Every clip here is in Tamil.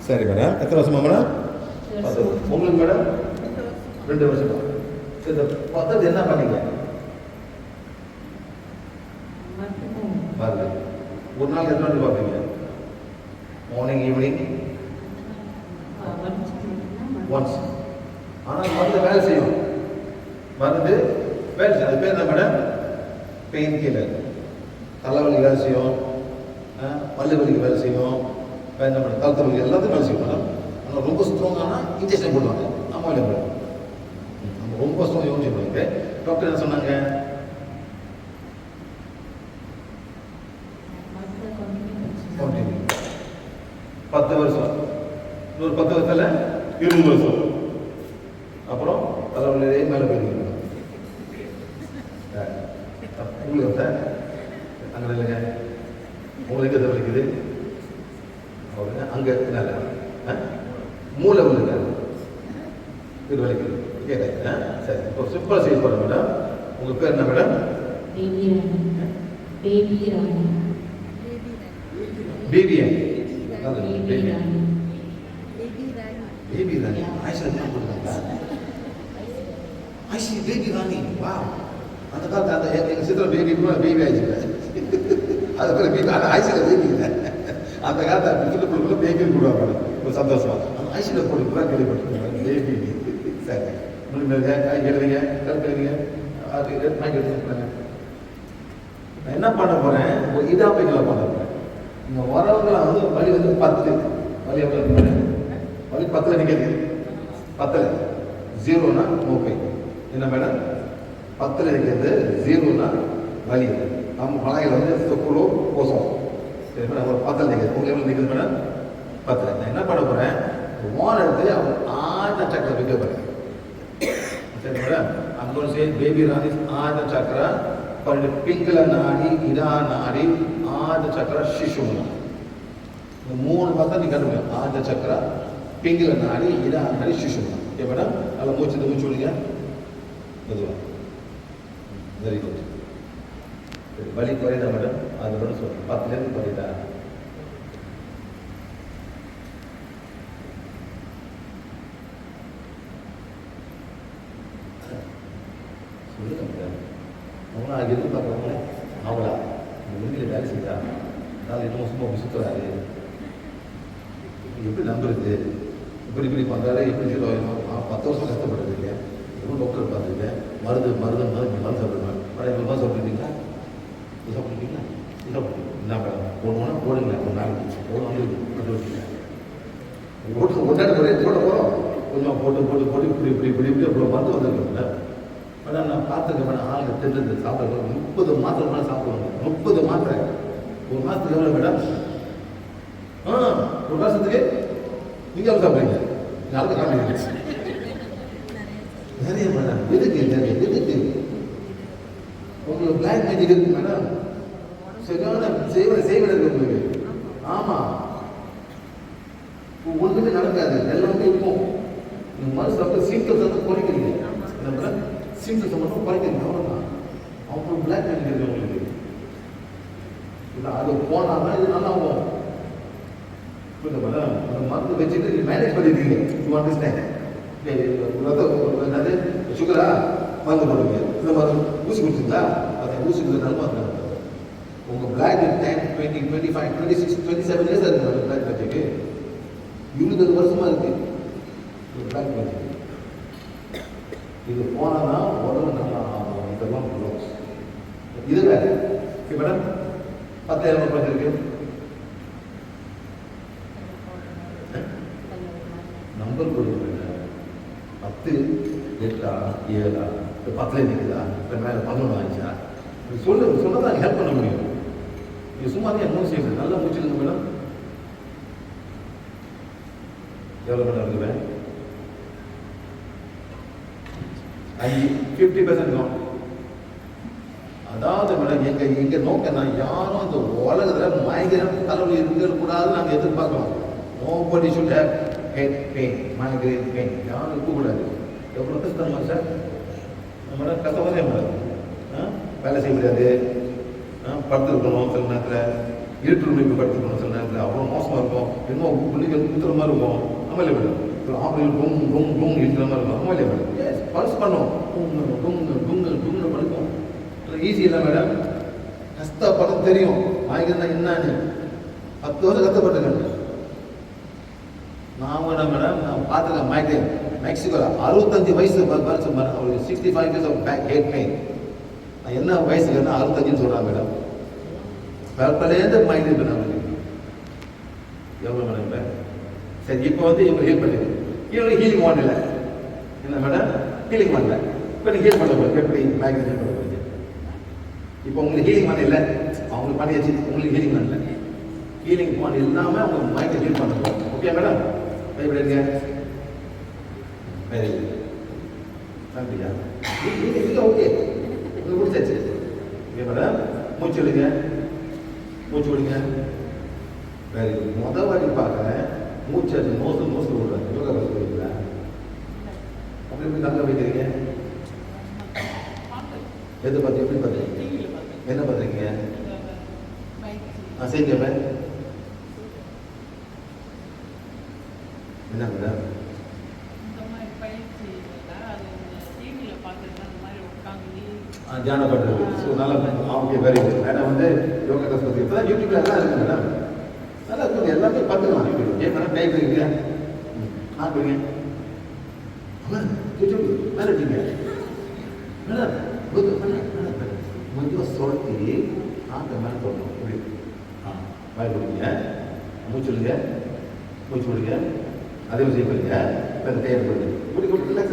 சரி மேடம், எத்தனை வருஷமா மேடம்? 10 வருஷம். உங்களுக்கு மேடம் 2 வருஷமா. சரி, இந்த 10 என்ன பண்ணீங்க? பாருங்க, ஒரு நாள் எத்தனை வாட்டி பார்ப்பீங்க? Morning, evening, once. ஆனால் மருந்து வேலை செய்யும், மருந்து வேலை செய்யும். அது பேர் என்ன மேடம்? Pain killer. தலைவலி வேலை செய்யும், பல்லு வலிக்கு வேலை செய்யும், என்ன மேடம் கழுத்து வலி எல்லாத்துக்கும் வேலை செய்யும் மேடம். ஆனால் ரொம்ப ஸ்ட்ராங்கானா இன்ஜெக்ஷன் போடுவாங்க. ஆமாம் இல்லை மேடம்? நம்ம ரொம்ப ஸ்ட்ராங் யோசிச்சு போடுங்க. டாக்டர் என்ன சொன்னாங்க? கண்டினியூ 10 வருஷம். இன்னொரு 10 வருஷத்துல 20 வருஷம். அப்புறம் தலைவலியே மேலே போயிருக்கீங்க. உங்களுக்கு அங்கே இல்லைங்க, உங்களுக்கு எது வலிக்குது? அவருங்க அங்கே நல்ல மூளை விழுங்க, இது வலிக்குது. கேட்க சரி, ஒரு சிம்பிளாக செய்ய போகிறேன் மேடம். உங்கள் பேர் என்ன மேடம்? பேபி ராணி. ஆயிஷா தான் கொடுத்தாங்க. ஆயிஷா பேபி ராணி. வா, அந்த காலத்து அந்த எங்கள் சித்திரம் பேபி பேபி ஆயிடுச்சு. அது பேர் பேபி. ஆனால் ஆயிஷா பேபி இல்லை. அந்த காலத்து சின்ன பிள்ளைக்குள்ள பேபின்னு கொடுவாங்க. ஒரு சந்தோஷமா அந்த ஆயிஷா போடுறதுக்கு தான் கேள்விப்பட்டிருக்காங்க. பேபி. சரி, முடிஞ்ச காய் எழுதுங்க, கருத்துங்க, அது வாங்கி எடுத்துக்கிறாங்க. நான் என்ன பண்ண போகிறேன்? ஒரு இதாப்பைகளை பண்ண போகிறேன். இங்கே வரவங்களாம் வந்து வழி வந்து 10 வழி எவ்வளோ? வழி 10 நிற்கிறது. 10 0னா ஓகே. என்ன மேடம்? 10 இருக்கிறது 0னா வலி. நம்ம பழகையில் வந்து சொக்குளோ கோசம். சரி மேடம், ஒரு 10 நிற்கிறது. உங்களுக்கு எவ்வளோ நிற்குது மேடம்? 10. நான் என்ன பண்ண போகிறேன்? ஓன் எடுத்து அவங்க 8 சக்கரை வைக்க போகிறேன். சரி madam, I'm going to say baby Rani's 8 chakra, for the Pingala Nadi, Ida Nadi, 8 chakra, Shishuna. The moon was the Nikana, 8 chakra, Pingala Nadi, Ida Nadi, Shishuna. Okay, madam? I'll go to the Muchulia. Very good. Bali Korida, madam, I don't know, Patlan Korida. அவங்களா அது எதிர்பார்க்குறவங்களே அவங்களா இந்த வெளியில் வேலை செய்தா அதாவது இன்னும் சும்மா அப்படி சுற்றுறாரு, எப்படி நம்புறது, இப்படி பண்ணுறாரு, எப்படி சொல்லுவாங்க? 10 வருஷம் கஷ்டப்பட்டது இல்லையா? எவ்வளோ டாக்டர் பார்த்துருக்கேன். மருந்து சாப்பிடுவேன். பழைய மருந்து சாப்பிட்டுருக்கீங்களா? இது சாப்பிட்டுருக்கீங்களா? இது சாப்பிட்டுருக்கீங்க. என்ன மேடம் போடணும்னா போடுங்களேன். ஒரு நாளைக்கு போடுவாங்க. ஒன்றாடி போட போகிறோம். கொஞ்சம் போட்டு இப்படி அவ்வளோ மருந்து வந்துருக்கு மேடம். மேடம் நான் பார்த்துருக்கேன் மேடம். ஆளுங்க தெரிஞ்சது சாப்பிட்றது 30 மாத்திரை மேலே சாப்பிடுவாங்க. 30 மாத்திரை ஒரு மாதத்துக்கு எவ்வளோ மேடம்? ஒரு மாதத்துக்கு நீங்கள் எவ்வளோ சாப்பிட்றீங்க? நாளைக்கு காமிங்க. நிறைய மேடம். எதுக்கு உங்களுக்கு பிளாக் மேஜிக் இருக்கு மேடம். சரியான செய்வன இருக்கு உங்களுக்கு. ஆமாம், ஒன்றுமே நடக்காது, எல்லாமே இருக்கும். நீங்கள் மனசு சாப்பிட்டு சிம்டம்ஸ் வந்து குறைக்கிறீங்க. என்ன மேடம்? சிம்டம்ஸ் மட்டும் குறைக்கிறீங்க, அவ்வளோதான். அப்புறம் பிளாக் மேஜிக் இருக்கு உங்களுக்கு. இல்லை அது போனால் தான் இது நல்லா ஆகும். புரியுது மேடம்? அந்த மருந்து வச்சுட்டு நீங்கள் மேனேஜ் பண்ணிடுறீங்க. You understand? என்னது சுகரா மருந்து போடுவீங்க. இந்த மருந்து ஊசி கொடுத்தீங்களா? அதை ஊசி கொடுத்து நல்ல மருந்து. உங்கள் பிளாக் 10, 20, 25, 26, 27 இயர்ஸ் இருக்கு பிளாக் மேஜிக்கு. 20 வருஷமாக இருக்குது பிளாக் மேஜிக். இது போனால் தான் உடம்பு நல்லா ஆகும். இதெல்லாம் ப்ளவுஸ் இது வேறு. ஓகே மேடம், 10,000 ரூபாய் இருக்கு. நம்பர் கொடுக்குறேன். 10, 8, 7, 10 நிற்குதா? இப்போ மேலே 11 ஆயிடுச்சா? சொன்னதான் ஹெல்ப் பண்ண முடியும். நீங்கள் சும்மா தான் மூச்சு செய்யுது. நல்லா மூச்சுடுங்க மேடம். எவ்வளோ மேடம் இருக்குவேன்? 50% தான். அதாவது மேடம் எங்கள் நோக்கம்னா யாரும் இந்த உலகத்தில் மைக்ரேன் தலைவலி இருக்கக்கூடாதுன்னு நாங்கள் எதிர்பார்க்கலாம். Nobody should have head pain, migraine pain யாரும் இருக்கக்கூடாது. எவ்வளோ கஷ்டமா சார்? Madam கஷ்டமாதே madam. வேலை செய்ய முடியாது, படுத்துருக்கணும் சில நேரத்தில். இருட்டு ரூம் போய் படுத்துக்கணும் சில நேரத்தில் அவ்வளோ மோசமாக இருக்கும். இன்னும் பிள்ளைங்க ஊற்றுற மாதிரி இருக்கும். ஆமாம் மேடம் ஆம்பளை டும் டும் டும் இருக்கிற மாதிரி இருக்கும். ஆமாம் மேடம் எஸ் பல்ஸ் பண்ணும். டும்னு படுக்கும். ஈஸி இல்லை மேடம், கஷ்டப்பட தெரியும். வாங்கினா என்னன்னு 10 வருஷம் கஷ்டப்பட்டுருக்கேன் நான். மேடம் நான் பார்த்துருக்கேன் மைக்ரேன் மெக்சிகோவில் 65 வயசு அவருக்கு 65 years of back head pain. நான் என்ன வயசுக்குன்னா 65ன்னு சொல்கிறாங்க மேடம். பிறப்பிலேருந்து மைக்ரேன் பண்ண எவ்வளோ மேடம் இப்போ சரி. இப்போ வந்து இவங்க ஹீல் பண்ணிடுது. இவங்களுக்கு ஹீலிங் ஒன் இல்லை என்ன மேடம், ஹீலிங் பண்ணல. இப்போ நீங்கள் ஹீல் பண்ண போகிறீங்க எப்படி மைக்ரேன் ஹீல் பண்ண போகிறீங்க? இப்போ உங்களுக்கு ஹீலிங் பண்ண இல்லை, அவங்களுக்கு பண்ணியாச்சு. உங்களுக்கு ஹீலிங் பண்ணல, ஹீலிங் பண்ண இல்லாமல் அவங்க மைக்ரேன் ஹீல் பண்ண போகிறோம். ஓகே மேடம் பயப்படுங்க. வெரி குட் நன்றியா. நீங்கள் ஓகே உங்களுக்கு பிடிச்சாச்சு. ஓகே மேடம் மூச்சு விடுங்க, மூச்சு விடுங்க. Very good. முதல் வாட்டி பார்க்குறேன் மூச்சு அது நோசு விடுறேன். யோகா பஸ் போயிருக்கீங்களா? அப்படி எப்படி தங்க வைக்கிறீங்க? எது பார்த்து எப்படி பார்த்துருக்கீங்க? என்ன பார்த்துருக்கீங்க? செய்யுங்க என்ன மேடம் தியானம் பண்ணுறது. ஸோ நல்லா ஓகே வெரி குட். மேடம் வந்து யோகா கிளாஸ் பற்றி இப்போ தான் யூடியூப்ல எல்லாம் இருக்குது மேடம். நல்லா இருக்குது, எல்லாமே பார்த்துக்கலாம் யூடியூப். ஏன் மேடம் டைப் இருக்குங்க கொடுங்க யூடியூப் மேலே இருக்கீங்க மேடம். கொஞ்சம் சொல்லி அந்த மேலே போடணும். இப்படி வாய் கொடுங்க, மூச்சு விடுங்க, மூச்சு விடுங்க. அதே விஷயம் பண்ணுங்க. இப்போ இந்த டைப் பண்ணுங்க. இப்படி ரிலாக்ஸ்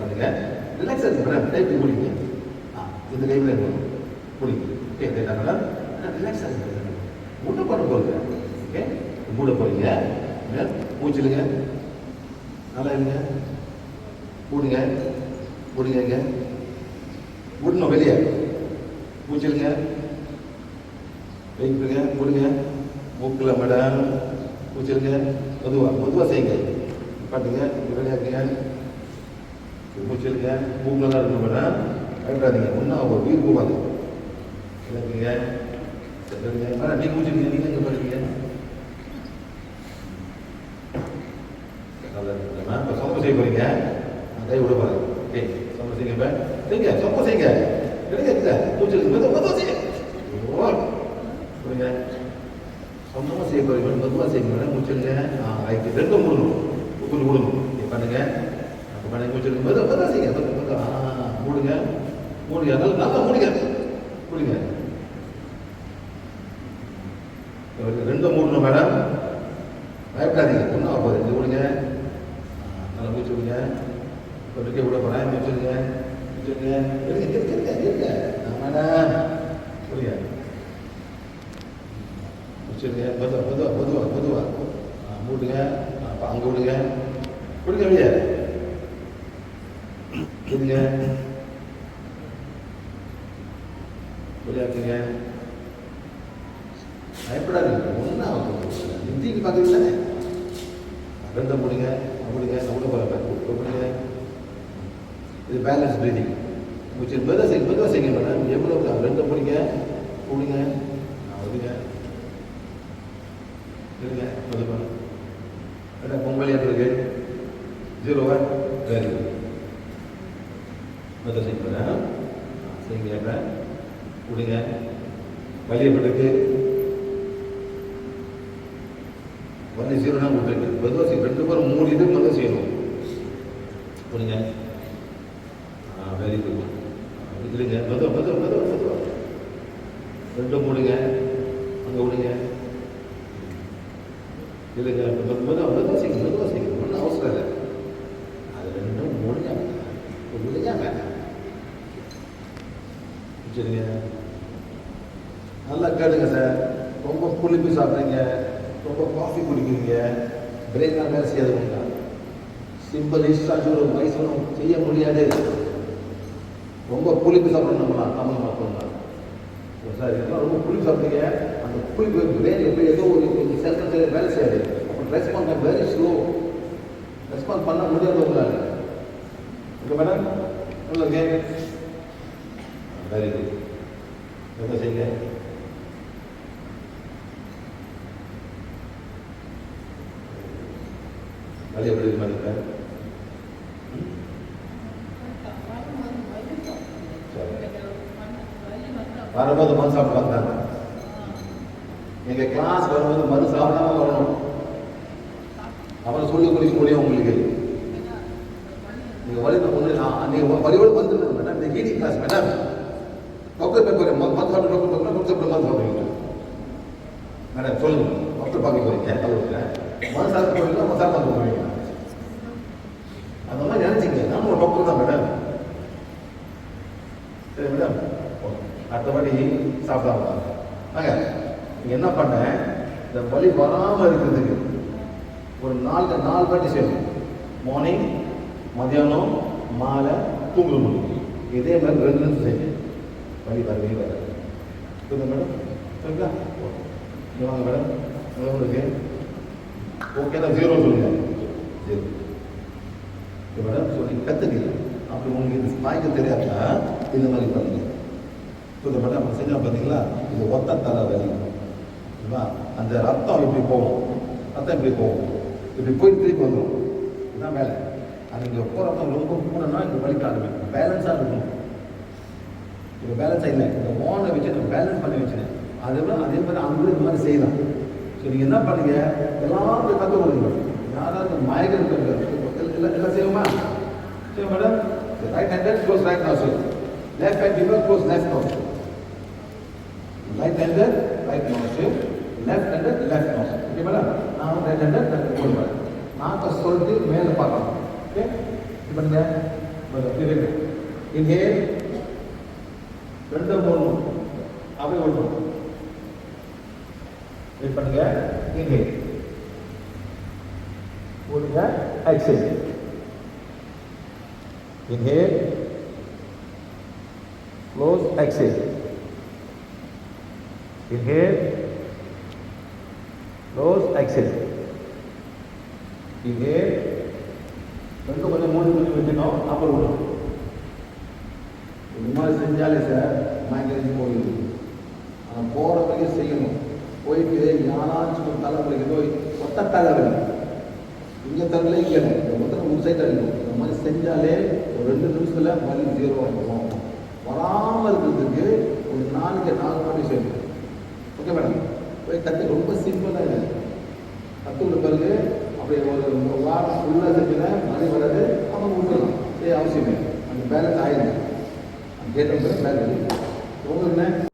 பண்ணுங்க. ரிலாக்ஸ் ஆச்சு மேடம். டைப் முடிங்க. இந்த டைமில் இருக்கணும் முடிங்க. ஓகே கேட்டாங்களா? ரிலாக்ஸ் ஆச்சு மூட்டை பண்ண போகுது. ஓகே மூட போகிறீங்க. மூச்சுடுங்க, நல்லா இருங்க. மூடுங்க, மூடுங்க, விடணும் வெளியே. மூச்சுடுங்க, வைப்புங்க, மூடுங்க. மூக்கில் மேடம் மூச்சுடுங்க. மெதுவாக செய்யுங்க. பாட்டுங்க வெளியாக்குங்க. மூச்சுடுங்க. மூக்கில் தான் இருக்கணும் மேடம். பயப்படாதீங்க, ஒன்றும் ஒரு உயிர் போகாது. இல்லைங்க மேடம் நீங்கள் மூச்சுடுங்க. நீங்கள் எங்கே பண்ணுறீங்க? இப்போ சொம்ப செய்ய போகிறீங்க. கை விட போகிறேன். ஓகே சொம்ப செய்யுங்க. இப்போ செய்யுங்க, சொம்ப செய்யுங்க. கிடையாது மூச்சுடுங்க. மெதுவாக செய்யுங்க. கொடுங்க. சொந்தமாக செய்ய போகிறீங்க. மெதுவாக செய்யுங்க மேடம். மூச்சுடுங்க. ரைட்டு. ரெண்டும் மூடணும். கொஞ்சம் மூடணும். பண்ணுங்க. அப்போ பண்ணுங்க. மூச்சுடுங்க. மெதுவாக செய்யுங்க. மூடுங்க, மூடுங்க. நல்லா மூடுங்க, மூடுங்க. ரெண்டும் மூடணும் மேடம். பயப்படாதீங்க, ஒன்றும் ஆகாது. இது விடுங்க. நல்லா மூச்சு விடுங்க. கொண்டுக்கே விட போகிறேன். மூச்சுடுங்க, மூச்சுடுங்க. இருங்க மேடம். புரியுங்க. முடிச்சிருங்க. மெதுவாக மூடுங்க. அப்போ அங்கே விடுங்க. விடுங்க வெளியே. விடுங்க, வெளியாக்குங்க. பயப்படாதீங்க, ஒன்றா நிதிக்கு பார்க்குறீங்களே. ரெண்டை முடிங்க, முடிங்க. அவ்வளோ போகிறேன். இது பேலன்ஸ் ப்ரீதிங். மூச்சு மெதுவாக செய்யுங்க மேடம். எவ்வளோ ரெண்டை முடிங்க, விடுங்க, விடுங்க, இருங்க. மெதுவாக மேடம் பொங்கல் இருக்கு 0 வெரி குட். மெதுவாக செய்யுங்க மேடம். செய்யுங்க மேடம். விடுங்க. வலியப்பட்டுக்கு 0 விட்டுருக்கு. மெதுவாக செய்யும். 2 பேரும் மூடிட்டு மெதுவாக செய்யணும். விடுங்க. Very good. இல்லைங்க மெதுவாக ரெண்டும் மூடுங்க. அங்கே விடுங்க. இல்லைங்க மெதுவாக செய்யுங்க. ஒன்றும் அவசரம் இல்லை. அது ரெண்டும் மூடுங்க. விடுங்க. சரிங்க. நல்லா கேளுங்க சார். ரொம்ப புளிப்பு சாப்பிட்றீங்க, ரொம்ப காஃபி குடிக்கிறீங்க, பிரேக்காக வேலை செய்யாதுங்க. சிம்பிள் இஷ்டாச்சு வயசு செய்ய முடியாது. ரொம்ப புளிப்பு சாப்பிடணும் நம்மளாம் தமிழ் மக்கள் சார். இதெல்லாம் ரொம்ப புளிப்பு சாப்பிட்றீங்க. அந்த புளிப்பு பிரெயின் எப்படி ஏதோ ஒரு செல்ஃப் வேலை செய்யாது. அப்போ ரெஸ்பான்ஸ் வெரி ஸ்லோ. ரெஸ்பான்ஸ் பண்ண முடியாது உங்களால். ஓகே மேடம் சொல்லுங்க. Very good. என்ன செய்யுங்க. வலி எப்படி இருக்கு மாதிரி இருக்க? வரும்போது மருந்து சாப்பிட்டு வந்தாங்க. நீங்க கிளாஸ் வரும்போது மருந்து சாப்பிடாம வரணும். அப்புறம் சொல்லி கொடுக்க முடியும் உங்களுக்கு. நீங்க வலி ஒன்று நீங்க வலியோடு வந்துடணும் மேடம். இந்த ஹீலிங் கிளாஸ் மேடம். டாக்டர் பேர் மருந்து சாப்பிட்டு டாக்டர் மருந்து சாப்பிடுவீங்க மேடம். சொல்லுங்க டாக்டர் பார்க்க போறீங்க அவருக்கு மருந்து சாப்பிட்டு போறீங்களா மசாலா சாப்பிட்டு போறீங்க? அந்த மாதிரி நினைச்சிங்க. நானும் ஒரு டாக்டர் தான் மேடம். சரி மேடம், அடுத்தபடி சாப்பிடாம வாங்க. நீங்கள் என்ன பண்ண, இந்த வலி வராமல் இருக்கிறதுக்கு ஒரு 4 வாட்டி செய்யணும். மார்னிங், மதியானம், மாலை, தூங்குறது. இதே மாதிரி 2 நிமிஷம் செய்யுங்க. வலி வரவே வராது. புரியுது மேடம்? சரிங்களா? இங்கே வாங்க மேடம். உங்களுக்கு ஓகே தான். 0 சொல்லுங்க. 0 மேடம். ஸோ நீங்கள் கற்றுக்கல. அப்படி உங்களுக்கு இது ஸ்பாய்க்கு தெரியாதா இந்த மாதிரி பண்ணுங்க. புரியுது மேடம்? அப்படி செஞ்சால் பார்த்தீங்களா, இது ஒத்த தலை வலி. அந்த ரத்தம் இப்படி போகும். ரத்தம் இப்படி போகும். இப்படி போய் திருப்பி வந்துடும். இதுதான் வேலை. அது இங்கே போகிற ரத்தம் ரொம்ப கூடனா இங்கே வலிக்க ஆரம்பிக்கும். பேலன்ஸாக இருக்கணும். இப்போ பேலன்ஸாக இல்லை. இந்த ஓனை வச்சு நான் பேலன்ஸ் பண்ணி வச்சுனேன். அதே மாதிரி அங்கே இந்த மாதிரி செய்யலாம். ஸோ நீங்கள் என்ன பண்ணுங்க, எல்லாத்தையும் கற்றுக் கொடுங்க. யாராவது மயக்கம் எல்லாம் செய்வோமா? சரி madam. Right handed close right nostril. Left hand people close left nostril. Right handed right nostril. Left handed left nostril. Okay madam? நான் ரைட் ஹேண்டட் லெஃப்ட் போடுவேன். நாக்க சொல்லிட்டு மேலே பார்க்கலாம். ஓகே இது பண்ணுங்க. இது இன்ஹேல் 2 3 அப்படியே விடணும். வெயிட் பண்ணுங்க. இன்ஹேல் போடுங்க. Exhale. Inhale, close, exhale. Inhale, close, exhale. Inhale, கொஞ்சம் 3 நிமிஷம் வச்சுக்கணும். அப்புறம் விடணும். இந்த மாதிரி செஞ்சாலே சார் மைக்ரேன் போயிடுது. ஆனால் போகிற வரைக்கும் செய்யணும். போயிட்டு யாராச்சும் தலைவலி ஏதோ ஒத்த தலைவலி இங்கே தரல இங்கே மொத்தம் ஒரு சைட் அடிக்கும். இந்த மாதிரி செஞ்சாலே ஒரு 2 நிமிஷத்தில் வலி 0 ஆகும். வராமல் இருக்கிறதுக்கு ஒரு 4 வாட்டி செய்யணும். Okay madam? போய் கற்று ரொம்ப சிம்பிளாக இருக்குது. கற்றுள்ள பிறகு அப்படியே ஒரு வாரம் ஃபுல்லாக செஞ்சுன்னா வலி வராது. அவங்க விட்டுடலாம். அவசியம் இல்லை. அந்த பேலன்ஸ் ஆயிடுது. அந்த கேட்ட பேலன்ஸ் உங்களுக்கு